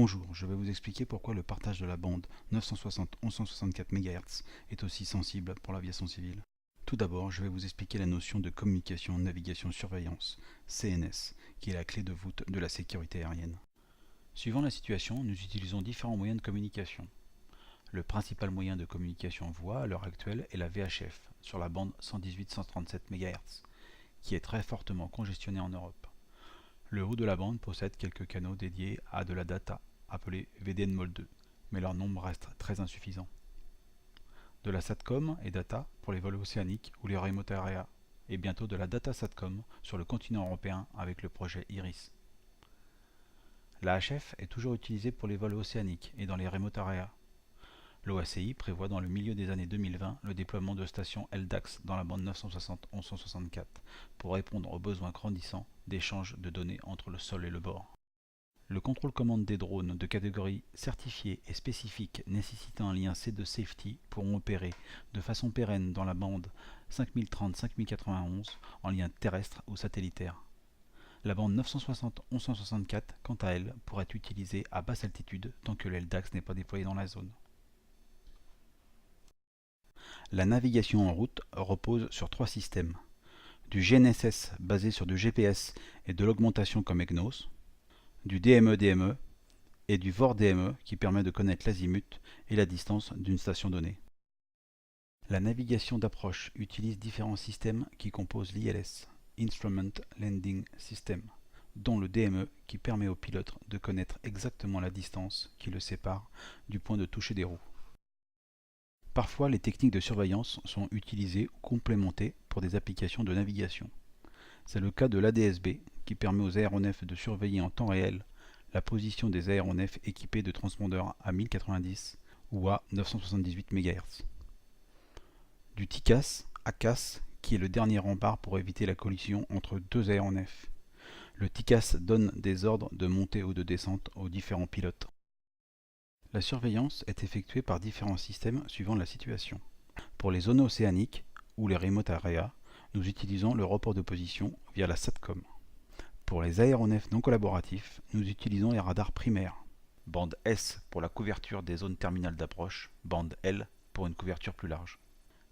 Bonjour, je vais vous expliquer pourquoi le partage de la bande 960-1164 MHz est aussi sensible pour l'aviation civile. Tout d'abord, je vais vous expliquer la notion de communication, navigation, surveillance, CNS, qui est la clé de voûte de la sécurité aérienne. Suivant la situation, nous utilisons différents moyens de communication. Le principal moyen de communication voix à l'heure actuelle est la VHF, sur la bande 118-137 MHz, qui est très fortement congestionnée en Europe. Le haut de la bande possède quelques canaux dédiés à de la data, appelés VDN-MOL2, mais leur nombre reste très insuffisant. De la SATCOM et data pour les vols océaniques ou les remote area, et bientôt de la data SATCOM sur le continent européen avec le projet IRIS. La HF est toujours utilisée pour les vols océaniques et dans les remote area. L'OACI prévoit dans le milieu des années 2020 le déploiement de stations LDAX dans la bande 960-1164 pour répondre aux besoins grandissants d'échange de données entre le sol et le bord. Le contrôle-commande des drones de catégorie certifiée et spécifique nécessitant un lien C2 Safety pourront opérer de façon pérenne dans la bande 5030-5091 en lien terrestre ou satellitaire. La bande 960-1164, quant à elle, pourrait être utilisée à basse altitude tant que le LDAX n'est pas déployé dans la zone. La navigation en route repose sur trois systèmes. Du GNSS basé sur du GPS et de l'augmentation comme EGNOS, du DME-DME et du VOR-DME qui permet de connaître l'azimut et la distance d'une station donnée. La navigation d'approche utilise différents systèmes qui composent l'ILS, Instrument Landing System, dont le DME qui permet au pilote de connaître exactement la distance qui le sépare du point de toucher des roues. Parfois, les techniques de surveillance sont utilisées ou complémentées pour des applications de navigation. C'est le cas de l'ADS-B qui permet aux aéronefs de surveiller en temps réel la position des aéronefs équipés de transpondeurs à 1090 ou à 978 MHz. Du TICAS, ACAS, qui est le dernier rempart pour éviter la collision entre deux aéronefs. Le TICAS donne des ordres de montée ou de descente aux différents pilotes. La surveillance est effectuée par différents systèmes suivant la situation. Pour les zones océaniques ou les remote area, nous utilisons le report de position via la SATCOM. Pour les aéronefs non collaboratifs, nous utilisons les radars primaires. Bande S pour la couverture des zones terminales d'approche, bande L pour une couverture plus large.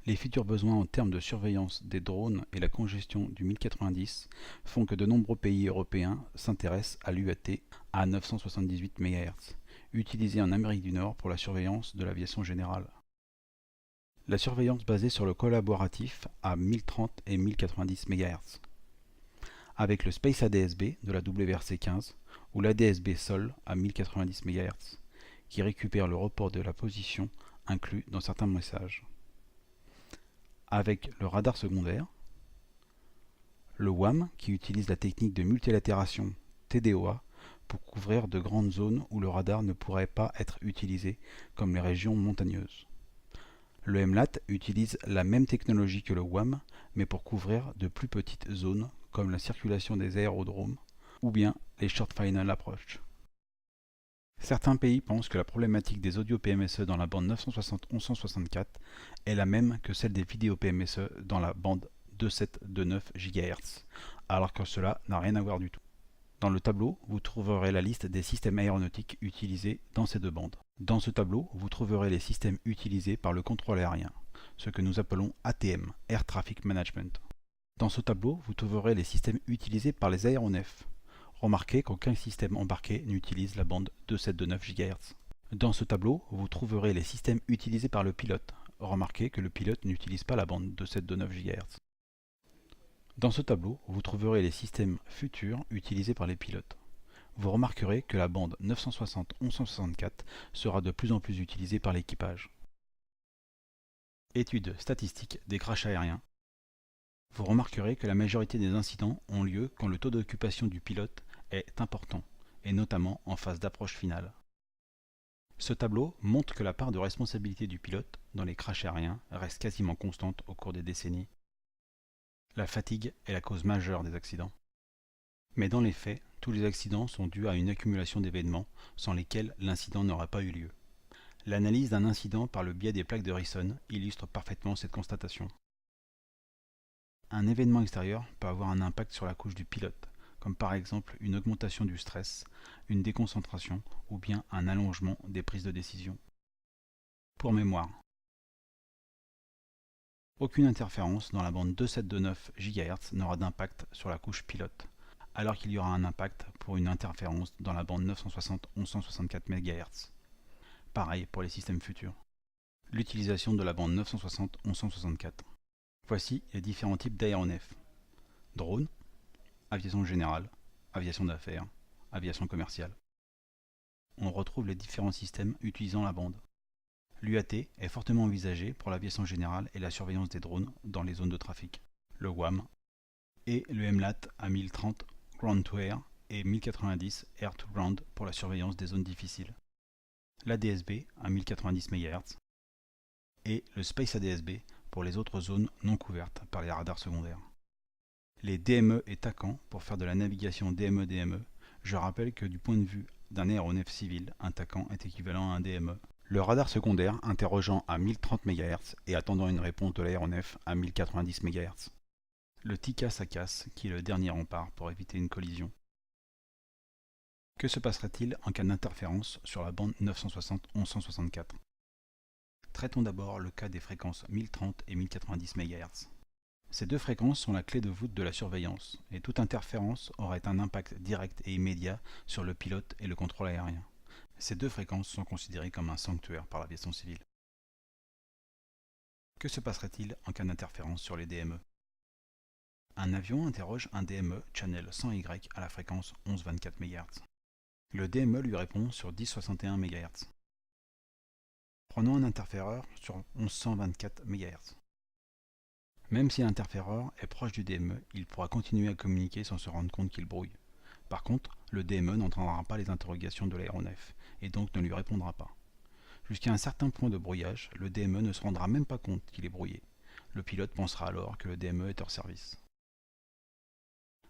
Les futurs besoins en termes de surveillance des drones et la congestion du 1090 font que de nombreux pays européens s'intéressent à l'UAT à 978 MHz, utilisé en Amérique du Nord pour la surveillance de l'aviation générale. La surveillance basée sur le collaboratif à 1030 et 1090 MHz. Avec le Space ADS-B de la WRC-15 ou l'ADS-B Sol à 1090 MHz, qui récupère le report de la position inclus dans certains messages. Avec le radar secondaire, le WAM qui utilise la technique de multilatération TDOA pour couvrir de grandes zones où le radar ne pourrait pas être utilisé, comme les régions montagneuses. Le MLAT utilise la même technologie que le WAM, mais pour couvrir de plus petites zones, comme la circulation des aérodromes, ou bien les Short Final Approach. Certains pays pensent que la problématique des audio PMSE dans la bande 960-1164 est la même que celle des vidéos PMSE dans la bande 27-29 GHz, alors que cela n'a rien à voir du tout. Dans le tableau, vous trouverez la liste des systèmes aéronautiques utilisés dans ces deux bandes. Dans ce tableau, vous trouverez les systèmes utilisés par le contrôle aérien, ce que nous appelons ATM, Air Traffic Management. Dans ce tableau, vous trouverez les systèmes utilisés par les aéronefs. Remarquez qu'aucun système embarqué n'utilise la bande 2729 GHz. Dans ce tableau, vous trouverez les systèmes utilisés par le pilote. Remarquez que le pilote n'utilise pas la bande 2729 GHz. Dans ce tableau, vous trouverez les systèmes futurs utilisés par les pilotes. Vous remarquerez que la bande 960-1164 sera de plus en plus utilisée par l'équipage. Étude statistique des crashs aériens. Vous remarquerez que la majorité des incidents ont lieu quand le taux d'occupation du pilote est important, et notamment en phase d'approche finale. Ce tableau montre que la part de responsabilité du pilote dans les crashs aériens reste quasiment constante au cours des décennies. La fatigue est la cause majeure des accidents. Mais dans les faits, tous les accidents sont dus à une accumulation d'événements sans lesquels l'incident n'aurait pas eu lieu. L'analyse d'un incident par le biais des plaques de Risson illustre parfaitement cette constatation. Un événement extérieur peut avoir un impact sur la couche du pilote, comme par exemple une augmentation du stress, une déconcentration ou bien un allongement des prises de décision. Pour mémoire, aucune interférence dans la bande 2729 GHz n'aura d'impact sur la couche pilote, alors qu'il y aura un impact pour une interférence dans la bande 960-1164 MHz. Pareil pour les systèmes futurs. L'utilisation de la bande 960-1164. Voici les différents types d'aéronefs. Drone, aviation générale, aviation d'affaires, aviation commerciale. On retrouve les différents systèmes utilisant la bande. L'UAT est fortement envisagé pour l'aviation générale et la surveillance des drones dans les zones de trafic. Le WAM et le MLAT à 1030 Ground to Air et 1090 Air to Ground pour la surveillance des zones difficiles. L'ADSB à 1090 MHz et le Space ADSB pour les autres zones non couvertes par les radars secondaires. Les DME et TACAN pour faire de la navigation DME-DME. Je rappelle que du point de vue d'un aéronef civil, un TACAN est équivalent à un DME. Le radar secondaire interrogeant à 1030 MHz et attendant une réponse de l'aéronef à 1090 MHz. Le TICAS-ACAS qui est le dernier rempart pour éviter une collision. Que se passerait-il en cas d'interférence sur la bande 960-1164 ? Traitons d'abord le cas des fréquences 1030 et 1090 MHz. Ces deux fréquences sont la clé de voûte de la surveillance, et toute interférence aurait un impact direct et immédiat sur le pilote et le contrôle aérien. Ces deux fréquences sont considérées comme un sanctuaire par l'aviation civile. Que se passerait-il en cas d'interférence sur les DME ? Un avion interroge un DME channel 100Y à la fréquence 1124 MHz. Le DME lui répond sur 1061 MHz. Prenons un interféreur sur 1124 MHz. Même si l'interféreur est proche du DME, il pourra continuer à communiquer sans se rendre compte qu'il brouille. Par contre, le DME n'entendra pas les interrogations de l'aéronef, et donc ne lui répondra pas. Jusqu'à un certain point de brouillage, le DME ne se rendra même pas compte qu'il est brouillé. Le pilote pensera alors que le DME est hors service.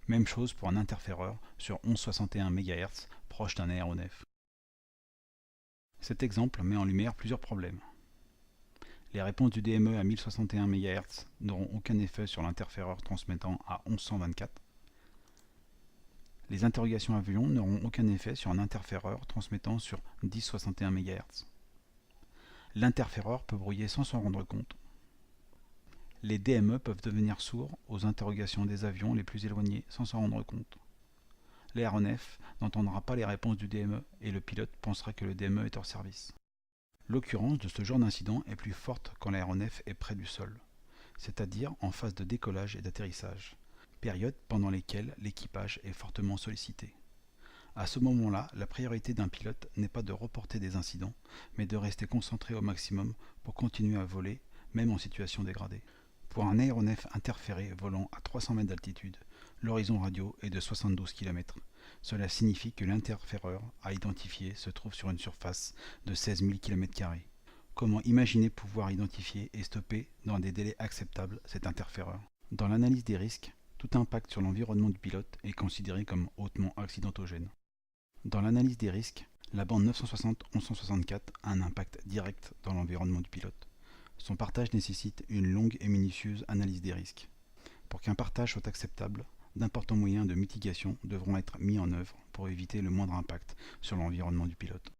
Même chose pour un interféreur sur 1161 MHz proche d'un aéronef. Cet exemple met en lumière plusieurs problèmes. Les réponses du DME à 1061 MHz n'auront aucun effet sur l'interféreur transmettant à 1124. Les interrogations avions n'auront aucun effet sur un interféreur transmettant sur 1061 MHz. L'interféreur peut brouiller sans s'en rendre compte. Les DME peuvent devenir sourds aux interrogations des avions les plus éloignés sans s'en rendre compte. L'aéronef n'entendra pas les réponses du DME et le pilote pensera que le DME est hors service. L'occurrence de ce genre d'incident est plus forte quand l'aéronef est près du sol, c'est-à-dire en phase de décollage et d'atterrissage, période pendant lesquelles l'équipage est fortement sollicité. À ce moment-là, la priorité d'un pilote n'est pas de reporter des incidents, mais de rester concentré au maximum pour continuer à voler, même en situation dégradée. Pour un aéronef interféré volant à 300 mètres d'altitude, l'horizon radio est de 72 km. Cela signifie que l'interféreur à identifier se trouve sur une surface de 16 000 km². Comment imaginer pouvoir identifier et stopper dans des délais acceptables cet interféreur ? Dans l'analyse des risques, tout impact sur l'environnement du pilote est considéré comme hautement accidentogène. Dans l'analyse des risques, la bande 960-1164 a un impact direct dans l'environnement du pilote. Son partage nécessite une longue et minutieuse analyse des risques. Pour qu'un partage soit acceptable, d'importants moyens de mitigation devront être mis en œuvre pour éviter le moindre impact sur l'environnement du pilote.